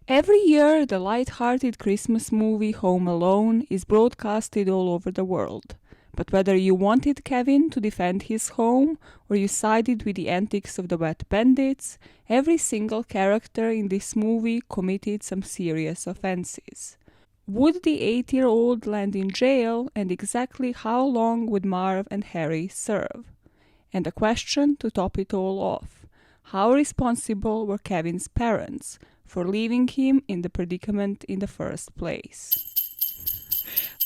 Every year, the lighthearted Christmas movie Home Alone is broadcasted all over the world. But whether you wanted Kevin to defend his home or you sided with the antics of the wet bandits, every single character in this movie committed some serious offences. Would the 8-year-old land in jail, and exactly how long would Marv and Harry serve? And a question to top it all off: how responsible were Kevin's parents for leaving him in the predicament in the first place?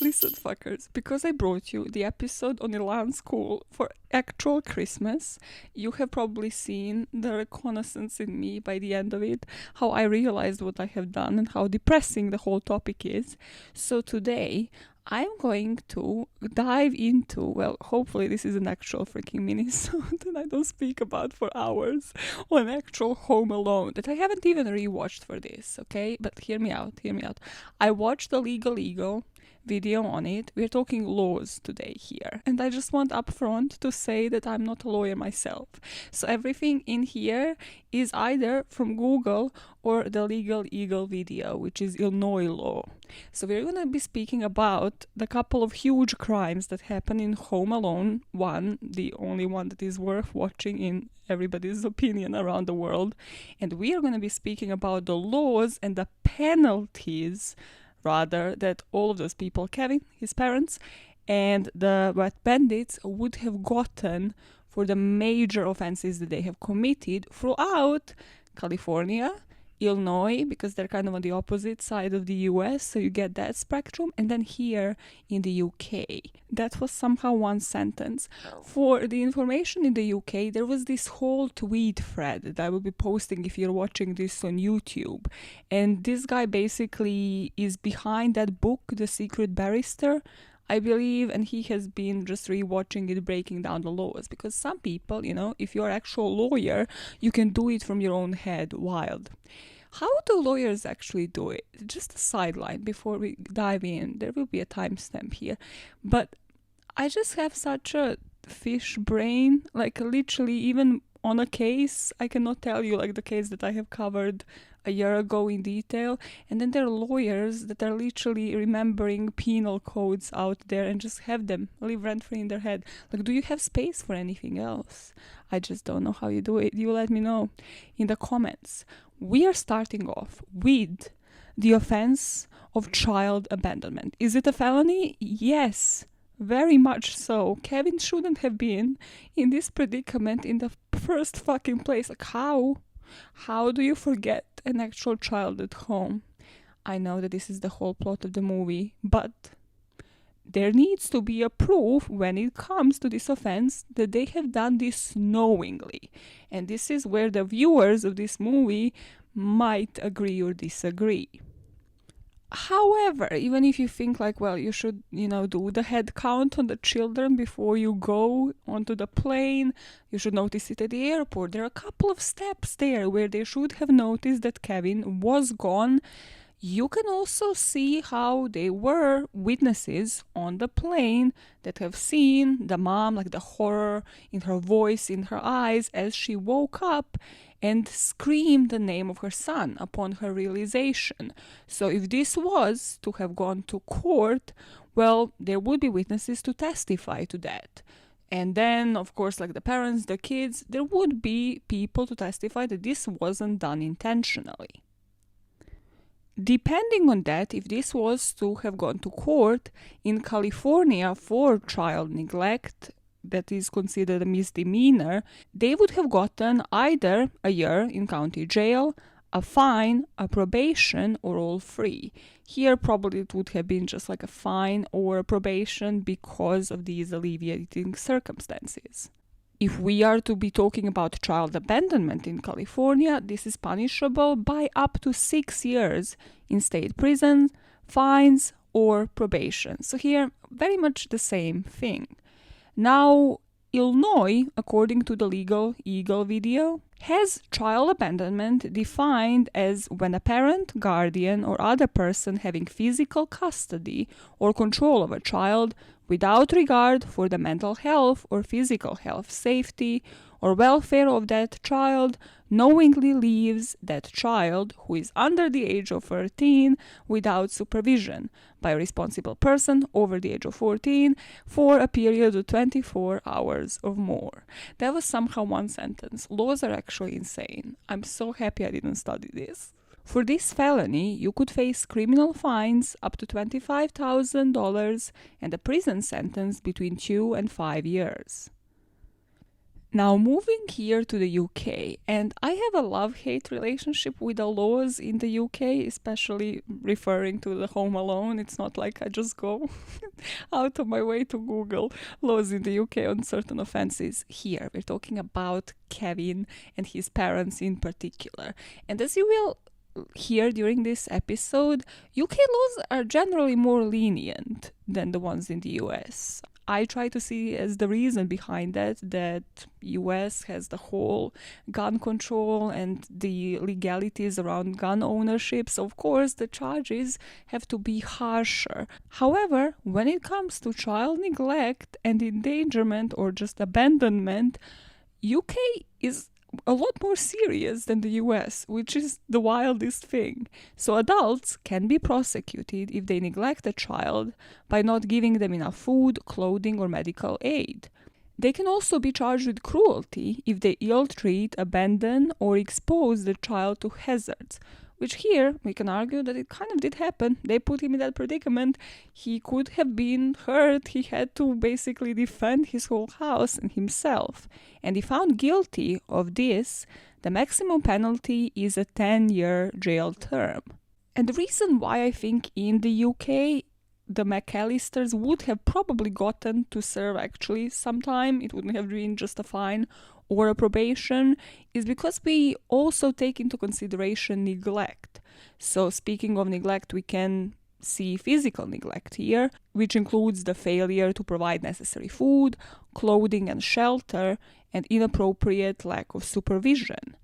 Listen, fuckers, because I brought you the episode on Ilan School for actual Christmas, you have probably seen the reconnaissance in me by the end of it, how I realized what I have done and how depressing the whole topic is. So today, I'm going to dive into, well, hopefully this is an actual freaking Minisode that I don't speak about for hours, on actual Home Alone that I haven't even rewatched for this, okay? But hear me out. I watched the Legal Eagle video on it. We're talking laws today here. And I just want upfront to say that I'm not a lawyer myself. So everything in here is either from Google or the Legal Eagle video, which is Illinois law. So we're going to be speaking about the couple of huge crimes that happen in Home Alone 1, the only one that is worth watching in everybody's opinion around the world. And we are going to be speaking about the laws and the penalties rather that all of those people, Kevin, his parents, and the wet bandits would have gotten for the major offenses that they have committed throughout California, Illinois, because they're kind of on the opposite side of the US, so you get that spectrum, and then here in the UK. That was somehow one sentence. For the information in the UK, there was this whole tweet thread that I will be posting if you're watching this on YouTube, and this guy basically is behind that book, The Secret Barrister, I believe, and he has been just rewatching it, breaking down the laws, because some people, you know, if you're an actual lawyer, you can do it from your own head, wild. How do lawyers actually do it? Just a sideline before we dive in. There will be a timestamp here. But I just have such a fish brain, like literally even on a case, I cannot tell you like the case that I have covered a year ago in detail, and then there are lawyers that are literally remembering penal codes out there and just have them live rent-free in their head. Like, do you have space for anything else? I just don't know how you do it. You let me know in the comments. We are starting off with the offense of child abandonment. Is it a felony? Yes, very much so. Kevin shouldn't have been in this predicament in the first fucking place. Like, how? How do you forget an actual child at home? I know that this is the whole plot of the movie, but there needs to be a proof when it comes to this offense that they have done this knowingly. And this is where the viewers of this movie might agree or disagree. However, even if you think like, well, you should, do the head count on the children before you go onto the plane, you should notice it at the airport. There are a couple of steps there where they should have noticed that Kevin was gone. You can also see how they were witnesses on the plane that have seen the mom, like the horror in her voice, in her eyes, as she woke up and screamed the name of her son upon her realization. So if this was to have gone to court, well, there would be witnesses to testify to that. And then, of course, like the parents, the kids, there would be people to testify that this wasn't done intentionally. Depending on that, if this was to have gone to court in California for child neglect, that is considered a misdemeanor, they would have gotten either a year in county jail, a fine, a probation, or all three. Here probably it would have been just like a fine or a probation because of these alleviating circumstances. If we are to be talking about child abandonment in California, this is punishable by up to 6 years in state prison, fines, or probation. So here, very much the same thing. Now, Illinois, according to the Legal Eagle video, has child abandonment defined as when a parent, guardian, or other person having physical custody or control of a child without regard for the mental health or physical health, safety, or welfare of that child, knowingly leaves that child who is under the age of 13 without supervision by a responsible person over the age of 14 for a period of 24 hours or more. That was somehow one sentence. Laws are actually insane. I'm so happy I didn't study this. For this felony, you could face criminal fines up to $25,000 and a prison sentence between 2 and 5 years. Now moving here to the UK, and I have a love-hate relationship with the laws in the UK, especially referring to the Home Alone. It's not like I just go out of my way to Google laws in the UK on certain offences. Here, we're talking about Kevin and his parents in particular. And as you will hear during this episode, UK laws are generally more lenient than the ones in the US. I try to see as the reason behind that US has the whole gun control and the legalities around gun ownership. So of course the charges have to be harsher. However, when it comes to child neglect and endangerment or just abandonment, UK is a lot more serious than the US, which is the wildest thing. So adults can be prosecuted if they neglect a child by not giving them enough food, clothing, or medical aid. They can also be charged with cruelty if they ill-treat, abandon, or expose the child to hazards, which here we can argue that it kind of did happen. They put him in that predicament. He could have been hurt. He had to basically defend his whole house and himself. And if found guilty of this, the maximum penalty is a 10-year jail term. And the reason why I think in the UK the McAllisters would have probably gotten to serve actually some time, it wouldn't have been just a fine or a probation, is because we also take into consideration neglect. So speaking of neglect, we can see physical neglect here, which includes the failure to provide necessary food, clothing and shelter, and inappropriate lack of supervision.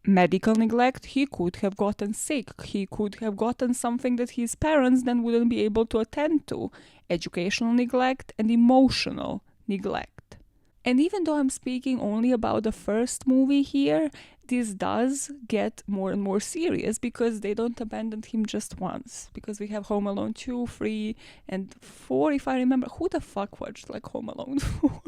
Medical neglect, he could have gotten sick, he could have gotten something that his parents then wouldn't be able to attend to. Educational neglect and emotional neglect. And even though I'm speaking only about the first movie here, this does get more and more serious because they don't abandon him just once. Because we have Home Alone 2, 3, and 4, if I remember. Who the fuck watched like Home Alone 4?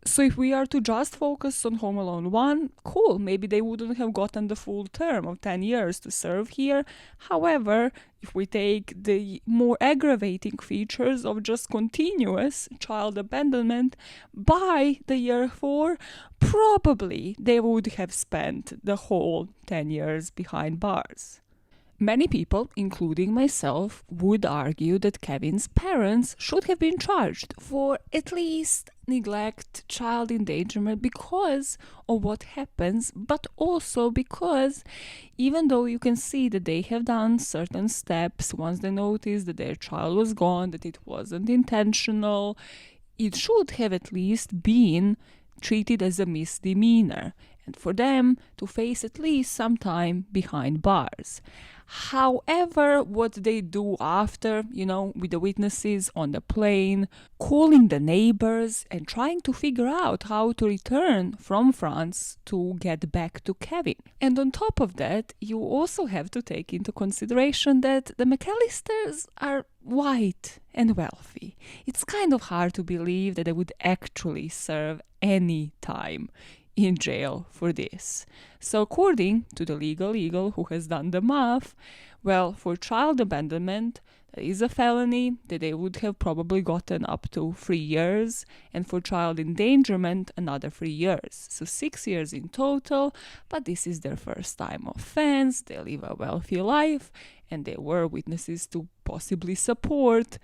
So if we are to just focus on Home Alone 1, cool, maybe they wouldn't have gotten the full term of 10 years to serve here. However, if we take the more aggravating features of just continuous child abandonment, by the year 4, probably they would have spent the whole 10 years behind bars. Many people, including myself, would argue that Kevin's parents should have been charged for at least neglect, child endangerment because of what happens, but also because even though you can see that they have done certain steps once they noticed that their child was gone, that it wasn't intentional, it should have at least been treated as a misdemeanor, and for them to face at least some time behind bars. However, what they do after, with the witnesses on the plane, calling the neighbors and trying to figure out how to return from France to get back to Kevin. And on top of that, you also have to take into consideration that the McAllisters are white and wealthy. It's kind of hard to believe that they would actually serve any time in jail for this. So according to the legal eagle who has done the math, well, for child abandonment, that is a felony that they would have probably gotten up to 3 years, and for child endangerment, another 3 years. So 6 years in total, but this is their first time offense, they live a wealthy life, and they were witnesses to possibly support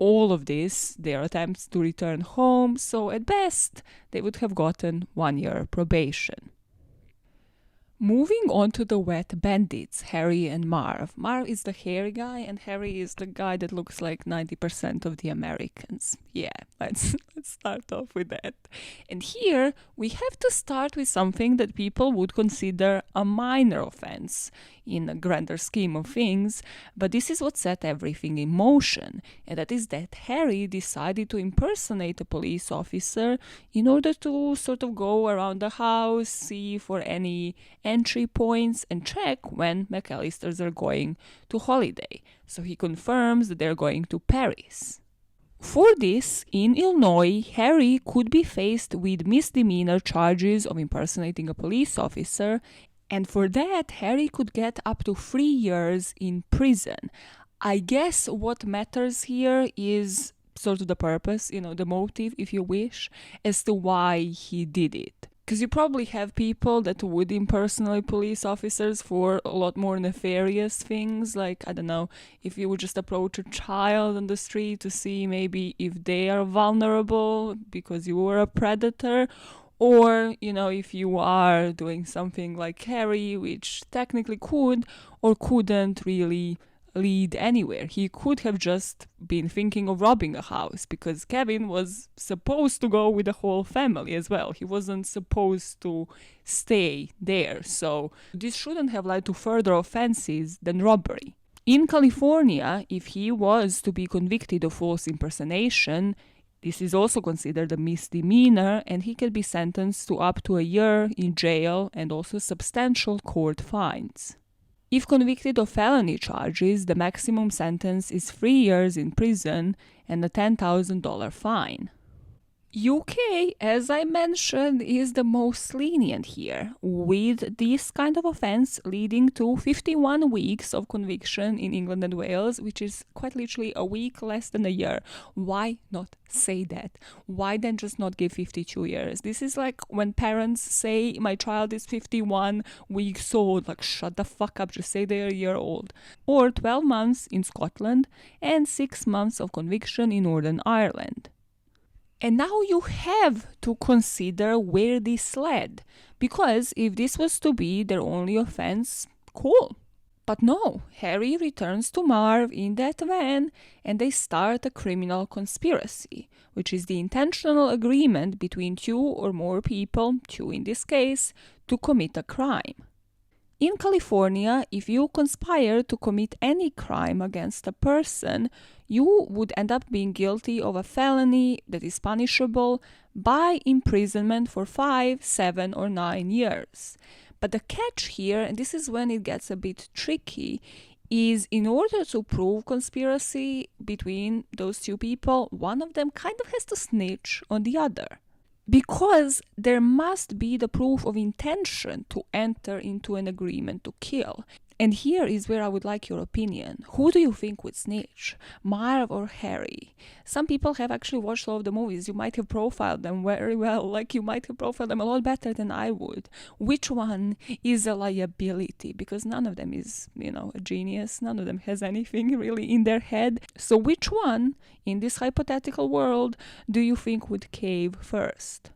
all of this, their attempts to return home, so at best, they would have gotten 1 year probation. Moving on to the wet bandits, Harry and Marv. Marv is the hairy guy, and Harry is the guy that looks like 90% of the Americans. Yeah, let's Let's start off with that. And here we have to start with something that people would consider a minor offense in a grander scheme of things, but this is what set everything in motion, and that is that Harry decided to impersonate a police officer in order to sort of go around the house, see for any entry points, and check when McAllisters are going to holiday. So he confirms that they're going to Paris. For this, in Illinois, Harry could be faced with misdemeanor charges of impersonating a police officer, and for that, Harry could get up to 3 years in prison. I guess what matters here is sort of the purpose, the motive, if you wish, as to why he did it. Because you probably have people that would impersonate police officers for a lot more nefarious things, like, I don't know, if you would just approach a child on the street to see maybe if they are vulnerable because you were a predator, or, if you are doing something like Harry, which technically could or couldn't really lead anywhere. He could have just been thinking of robbing a house, because Kevin was supposed to go with the whole family as well. He wasn't supposed to stay there, so this shouldn't have led to further offenses than robbery. In California, if he was to be convicted of false impersonation, this is also considered a misdemeanor, and he can be sentenced to up to a year in jail and also substantial court fines. If convicted of felony charges, the maximum sentence is 3 years in prison and a $10,000 fine. UK, as I mentioned, is the most lenient here, with this kind of offense leading to 51 weeks of conviction in England and Wales, which is quite literally a week less than a year. Why not say that? Why then just not give 52 years? This is like when parents say, my child is 51 weeks old, like shut the fuck up, just say they're a year old. Or 12 months in Scotland and 6 months of conviction in Northern Ireland. And now you have to consider where this led, because if this was to be their only offense, cool. But no, Harry returns to Marv in that van and they start a criminal conspiracy, which is the intentional agreement between 2 or more people, 2 in this case, to commit a crime. In California, if you conspire to commit any crime against a person, you would end up being guilty of a felony that is punishable by imprisonment for 5, 7, or 9 years. But the catch here, and this is when it gets a bit tricky, is in order to prove conspiracy between those 2 people, one of them kind of has to snitch on the other. Because there must be the proof of intention to enter into an agreement to kill. And here is where I would like your opinion. Who do you think would snitch? Marv or Harry? Some people have actually watched all of the movies. You might have profiled them very well. Like you might have profiled them a lot better than I would. Which one is a liability? Because none of them is, a genius. None of them has anything really in their head. So which one in this hypothetical world do you think would cave first?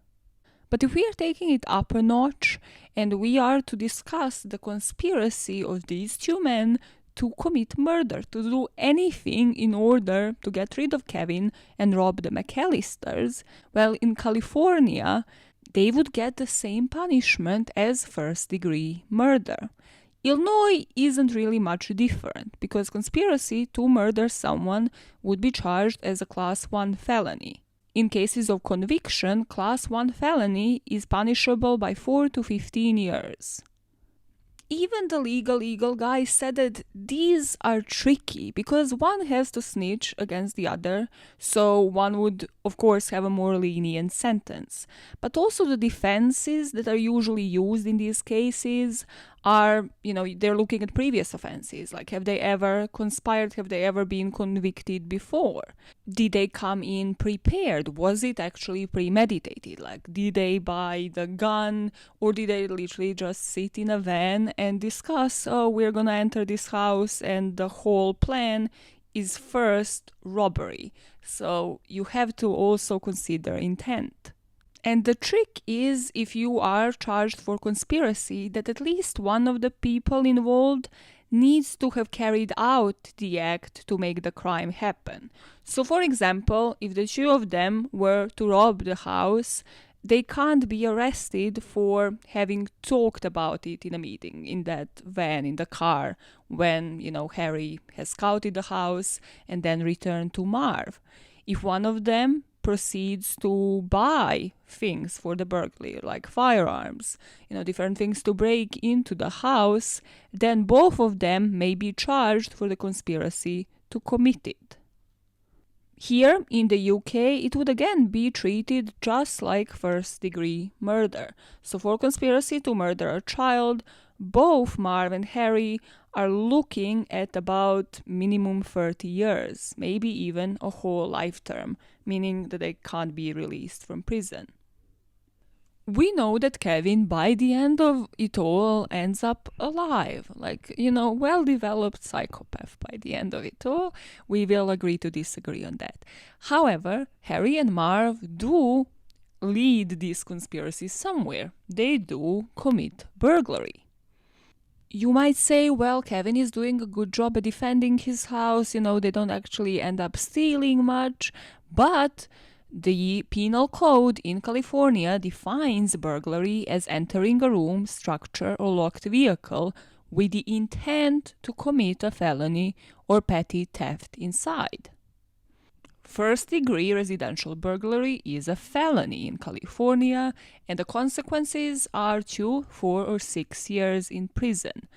But if we are taking it up a notch and we are to discuss the conspiracy of these 2 men to commit murder, to do anything in order to get rid of Kevin and rob the McAllisters, well, in California, they would get the same punishment as first-degree murder. Illinois isn't really much different, because conspiracy to murder someone would be charged as a Class 1 felony. In cases of conviction, Class 1 felony is punishable by 4 to 15 years. Even the legal guy said that these are tricky because one has to snitch against the other, so one would, of course, have a more lenient sentence. But also the defenses that are usually used in these cases are, they're looking at previous offenses. Like, have they ever conspired? Have they ever been convicted before? Did they come in prepared? Was it actually premeditated? Like, did they buy the gun, or did they literally just sit in a van and discuss, we're gonna enter this house and the whole plan is first robbery. So you have to also consider intent. And the trick is, if you are charged for conspiracy, that at least one of the people involved needs to have carried out the act to make the crime happen. So, for example, if the two of them were to rob the house, they can't be arrested for having talked about it in a meeting, in that van, in the car, when, Harry has scouted the house and then returned to Marv. If one of them proceeds to buy things for the burglary, like firearms, different things to break into the house, then both of them may be charged for the conspiracy to commit it. Here in the UK, it would again be treated just like first-degree murder. So for conspiracy to murder a child, both Marv and Harry are looking at about minimum 30 years, maybe even a whole life term, meaning that they can't be released from prison. We know that Kevin, by the end of it all, ends up alive, well-developed psychopath by the end of it all. We will agree to disagree on that. However, Harry and Marv do lead this conspiracy somewhere. They do commit burglary. You might say, well, Kevin is doing a good job at defending his house, they don't actually end up stealing much, but the penal code in California defines burglary as entering a room, structure, or locked vehicle with the intent to commit a felony or petty theft inside. First-degree residential burglary is a felony in California, and the consequences are 2, 4, or 6 years in prison.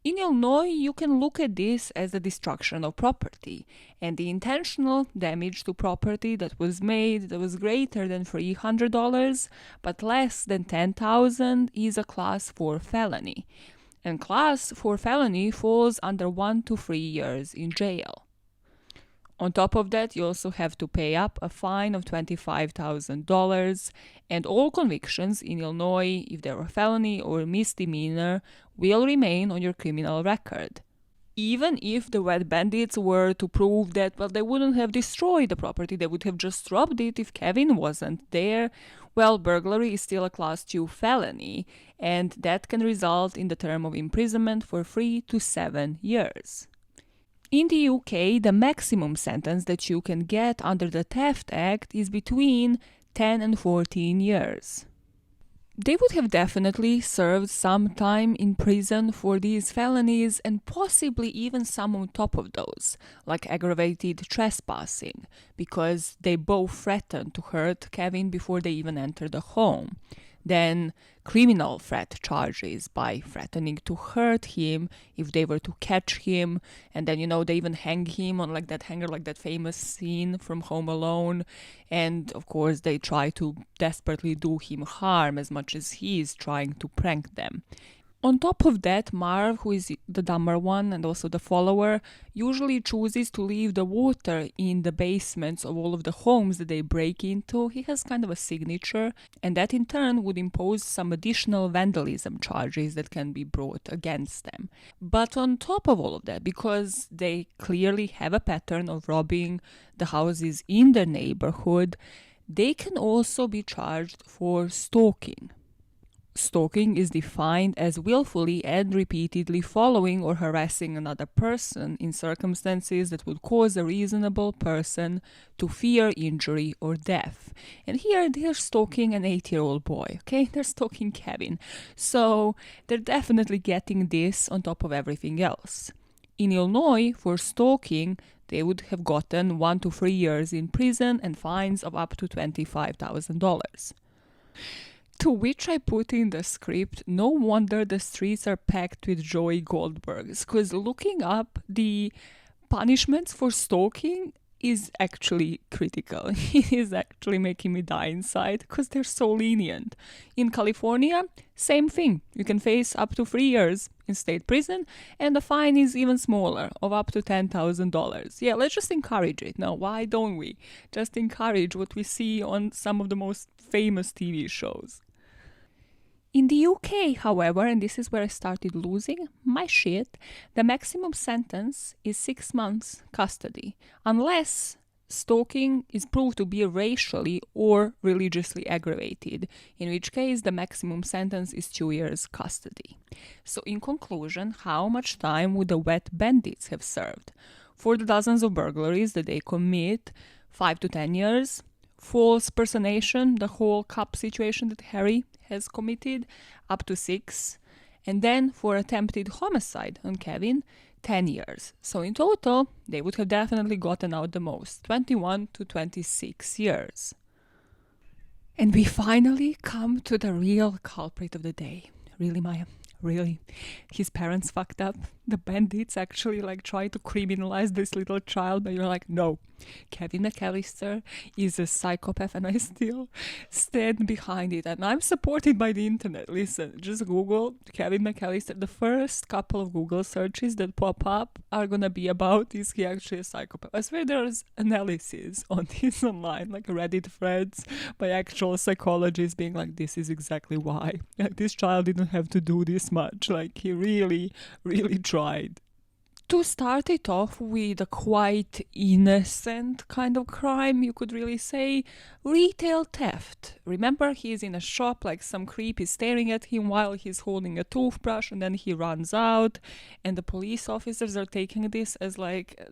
In Illinois, you can look at this as the destruction of property, and the intentional damage to property that was made that was greater than $300 but less than $10,000 is a Class 4 felony. And Class 4 felony falls under 1 to 3 years in jail. On top of that, you also have to pay up a fine of $25,000, and all convictions in Illinois, if they're a felony or a misdemeanor, will remain on your criminal record. Even if the wet bandits were to prove that, they wouldn't have destroyed the property, they would have just robbed it if Kevin wasn't there, burglary is still a Class 2 felony, and that can result in the term of imprisonment for 3 to 7 years. In the UK, the maximum sentence that you can get under the Theft Act is between 10 and 14 years. They would have definitely served some time in prison for these felonies, and possibly even some on top of those, like aggravated trespassing, because they both threatened to hurt Kevin before they even entered the home. Then criminal threat charges by threatening to hurt him if they were to catch him, and then they even hang him on that hanger, like that famous scene from Home Alone, and of course they try to desperately do him harm as much as he is trying to prank them. On top of that, Marv, who is the dumber one and also the follower, usually chooses to leave the water in the basements of all of the homes that they break into. He has kind of a signature, and that in turn would impose some additional vandalism charges that can be brought against them. But on top of all of that, because they clearly have a pattern of robbing the houses in their neighborhood, they can also be charged for stalking. Stalking is defined as willfully and repeatedly following or harassing another person in circumstances that would cause a reasonable person to fear injury or death. And here they're stalking an 8-year-old boy, okay? They're stalking Kevin. So they're definitely getting this on top of everything else. In Illinois, for stalking, they would have gotten 1 to 3 years in prison and fines of up to $25,000. To which I put in the script, no wonder the streets are packed with Joey Goldbergs, because looking up the punishments for stalking is actually critical. It is actually making me die inside, because they're so lenient. In California, same thing. You can face up to 3 years in state prison, and the fine is even smaller, of up to $10,000. Yeah, let's just encourage it. Now, why don't we? Just encourage what we see on some of the most famous TV shows. In the UK, however, and this is where I started losing my shit, the maximum sentence is 6 months custody, unless stalking is proved to be racially or religiously aggravated, in which case the maximum sentence is 2 years custody. So in conclusion, how much time would the wet bandits have served? For the dozens of burglaries that they commit, 5 to 10 years. False personation, the whole cup situation that Harry has committed, up to 6. And then for attempted homicide on Kevin, 10 years. So in total, they would have definitely gotten out the most, 21 to 26 years. And we finally come to the real culprit of the day. Really, Maya? Really? His parents fucked up? The bandits actually try to criminalize this little child, but you're like, no. Kevin McAllister is a psychopath and I still stand behind it. And I'm supported by the internet. Listen, just Google Kevin McAllister. The first couple of Google searches that pop up are gonna be about, is he actually a psychopath? I swear there's analysis on this online, Reddit threads by actual psychologists being like, this is exactly why. This child didn't have to do this much. He really, really tried. To start it off with a quite innocent kind of crime, you could really say, retail theft. Remember, he's in a shop, some creep is staring at him while he's holding a toothbrush, and then he runs out, and the police officers are taking this as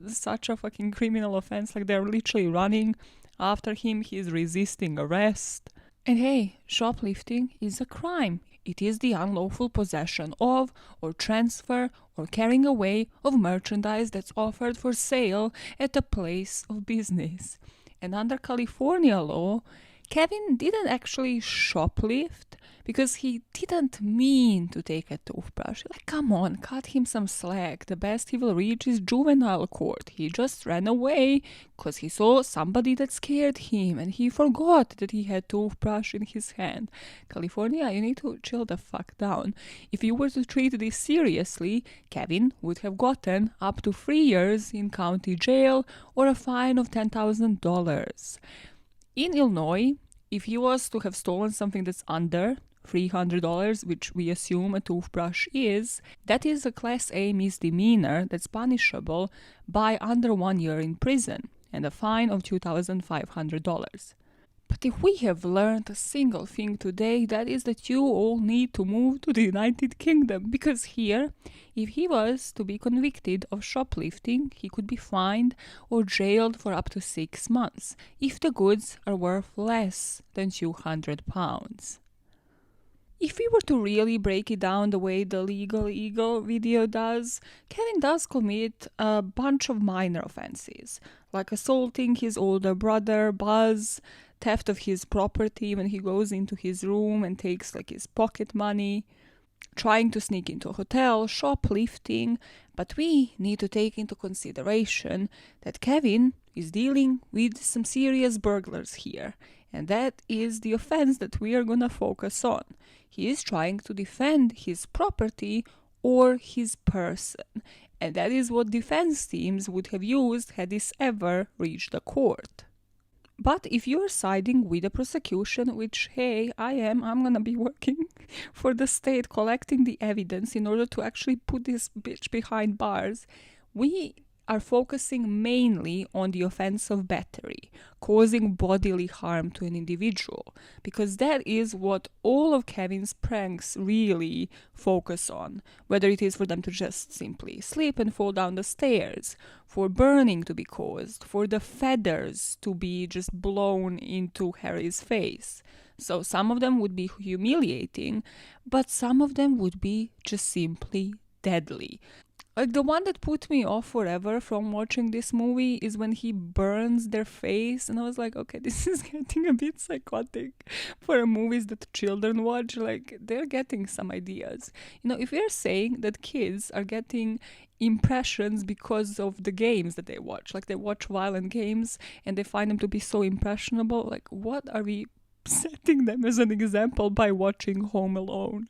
such a fucking criminal offense. They're literally running after him, he's resisting arrest. And hey, shoplifting is a crime. It is the unlawful possession of, or transfer, or carrying away of merchandise that's offered for sale at a place of business. And under California law, Kevin didn't actually shoplift because he didn't mean to take a toothbrush. Come on, cut him some slack. The best he will reach is juvenile court. He just ran away because he saw somebody that scared him and he forgot that he had toothbrush in his hand. California, you need to chill the fuck down. If you were to treat this seriously, Kevin would have gotten up to 3 years in county jail or a fine of $10,000. In Illinois, if he was to have stolen something that's under $300, which we assume a toothbrush is, that is a Class A misdemeanor that's punishable by under 1 year in prison and a fine of $2,500. But if we have learned a single thing today, that is that you all need to move to the United Kingdom, because here, if he was to be convicted of shoplifting, he could be fined or jailed for up to 6 months if the goods are worth less than £200. If we were to really break it down the way the Legal Eagle video does, Kevin does commit a bunch of minor offenses, like assaulting his older brother, Buzz, theft of his property when he goes into his room and takes his pocket money, trying to sneak into a hotel, shoplifting. But we need to take into consideration that Kevin is dealing with some serious burglars here, and that is the offense that we are gonna focus on. He is trying to defend his property or his person, and that is what defense teams would have used had this ever reached the court. But if you're siding with the prosecution, which, hey, I'm gonna be working for the state, collecting the evidence in order to actually put this bitch behind bars, we are focusing mainly on the offense of battery, causing bodily harm to an individual, because that is what all of Kevin's pranks really focus on, whether it is for them to just simply slip and fall down the stairs, for burning to be caused, for the feathers to be just blown into Harry's face. So some of them would be humiliating, but some of them would be just simply deadly. The one that put me off forever from watching this movie is when he burns their face, and I was like, okay, this is getting a bit psychotic for movies that children watch. They're getting some ideas. If we're saying that kids are getting impressions because of the games that they watch, they watch violent games and they find them to be so impressionable, what are we setting them as an example by watching Home Alone?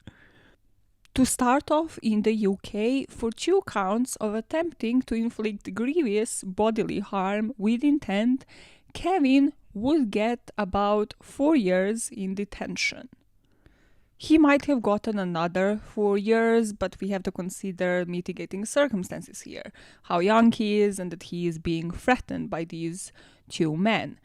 To start off, in the UK, for 2 counts of attempting to inflict grievous bodily harm with intent, Kevin would get about 4 years in detention. He might have gotten another 4 years, but we have to consider mitigating circumstances here. How young he is and that he is being threatened by these 2 men.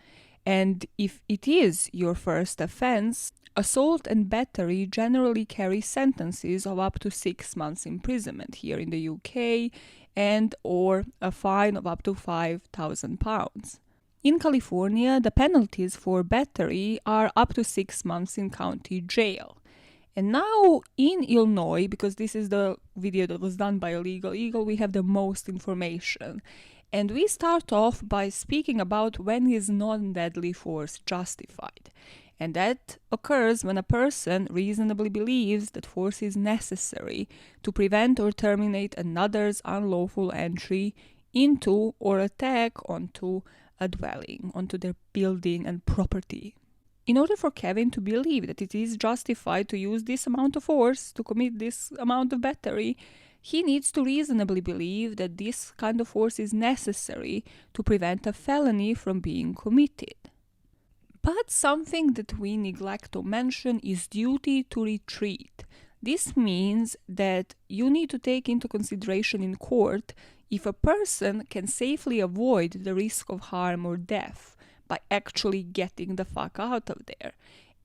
And if it is your first offense, assault and battery generally carry sentences of up to 6 months imprisonment here in the UK and or a fine of up to £5,000. In California, the penalties for battery are up to 6 months in county jail. And now in Illinois, because this is the video that was done by Illegal Eagle, we have the most information. And we start off by speaking about when is non-deadly force justified. And that occurs when a person reasonably believes that force is necessary to prevent or terminate another's unlawful entry into or attack onto a dwelling, onto their building and property. In order for Kevin to believe that it is justified to use this amount of force to commit this amount of battery, he needs to reasonably believe that this kind of force is necessary to prevent a felony from being committed. But something that we neglect to mention is duty to retreat. This means that you need to take into consideration in court if a person can safely avoid the risk of harm or death by actually getting the fuck out of there.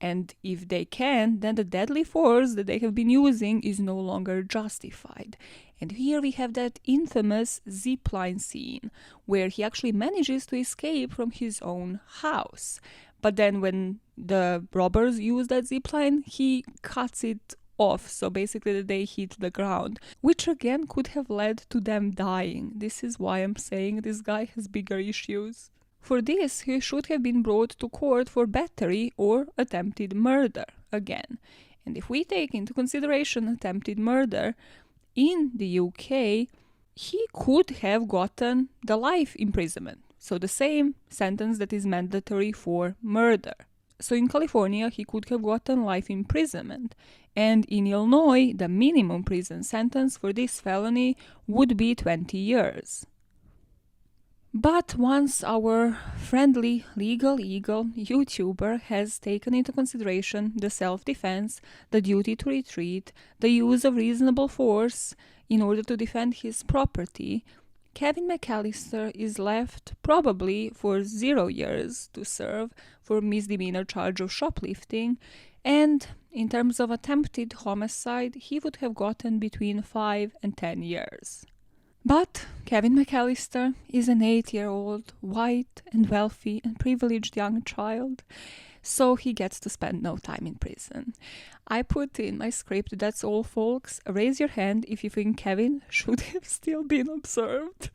And if they can, then the deadly force that they have been using is no longer justified. And here we have that infamous zipline scene where he actually manages to escape from his own house. But then when the robbers use that zipline, he cuts it off, so basically they hit the ground, which again could have led to them dying. This is why I'm saying this guy has bigger issues. For this, he should have been brought to court for battery or attempted murder again. And if we take into consideration attempted murder, in the UK, he could have gotten the life imprisonment. So the same sentence that is mandatory for murder. So in California, he could have gotten life imprisonment. And in Illinois, the minimum prison sentence for this felony would be 20 years. But once our friendly Legal Eagle YouTuber has taken into consideration the self-defense, the duty to retreat, the use of reasonable force in order to defend his property, Kevin McAllister is left probably for 0 years to serve for misdemeanor charge of shoplifting, and in terms of attempted homicide, he would have gotten between 5 and 10 years. But Kevin McAllister is an 8-year-old, white and wealthy and privileged young child, so he gets to spend no time in prison. I put in my script, that's all folks. Raise your hand if you think Kevin should have still been observed.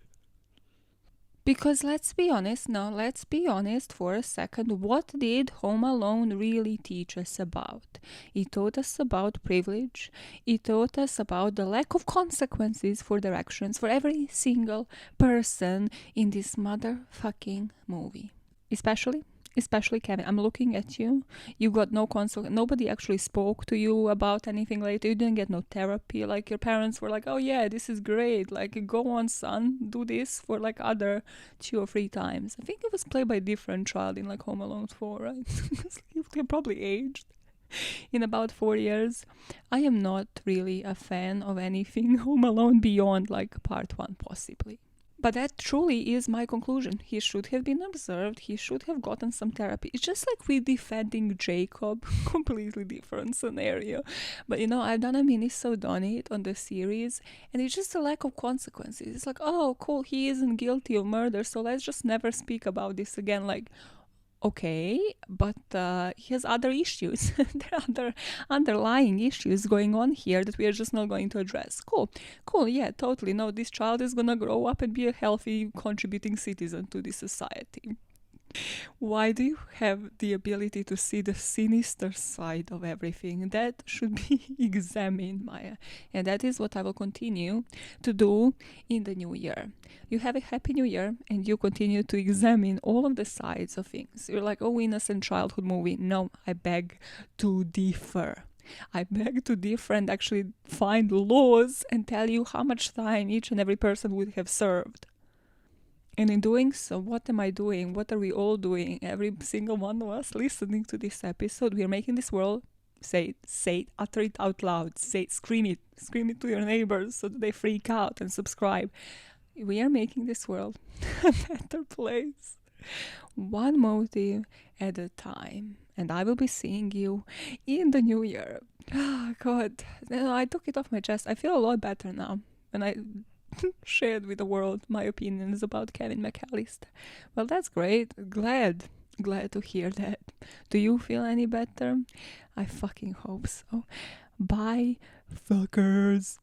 Because let's be honest for a second, what did Home Alone really teach us about? It taught us about privilege, it taught us about the lack of consequences for their actions for every single person in this motherfucking movie. Especially Kevin, I'm looking at you. You got no consequence. Nobody actually spoke to you about anything later. You didn't get no therapy. Like your parents were like, "Oh yeah, this is great. Like go on, son, do this for like other 2 or 3 times." I think it was played by a different child in like Home Alone 4, right? They probably aged in about 4 years. I am not really a fan of anything Home Alone beyond like part 1 possibly. But that truly is my conclusion. He should have been observed. He should have gotten some therapy. It's just like with defending Jacob. Completely different scenario. But you know, I've done a Minisode on it, on the series, and it's just a lack of consequences. It's like, oh, cool, he isn't guilty of murder, so let's just never speak about this again. Like, okay, but he has other issues. There are other underlying issues going on here that we are just not going to address. Cool, yeah, totally. No, this child is gonna grow up and be a healthy, contributing citizen to the society. Why do you have the ability to see the sinister side of everything? That should be examined, Maya. And that is what I will continue to do in the new year. You have a happy new year and you continue to examine all of the sides of things. You're like, oh, innocent childhood movie. No, I beg to differ. I beg to differ and actually find laws and tell you how much time each and every person would have served. And in doing so, what am I doing? What are we all doing? Every single one of us listening to this episode, we are making this world, say it, utter it out loud, scream it to your neighbors so that they freak out and subscribe. We are making this world a better place. One motive at a time. And I will be seeing you in the new year. Oh, God. No, I took it off my chest. I feel a lot better now when I shared with the world my opinions about Kevin McAllister. Well, that's great. Glad to hear that. Do you feel any better? I fucking hope so. Bye, fuckers.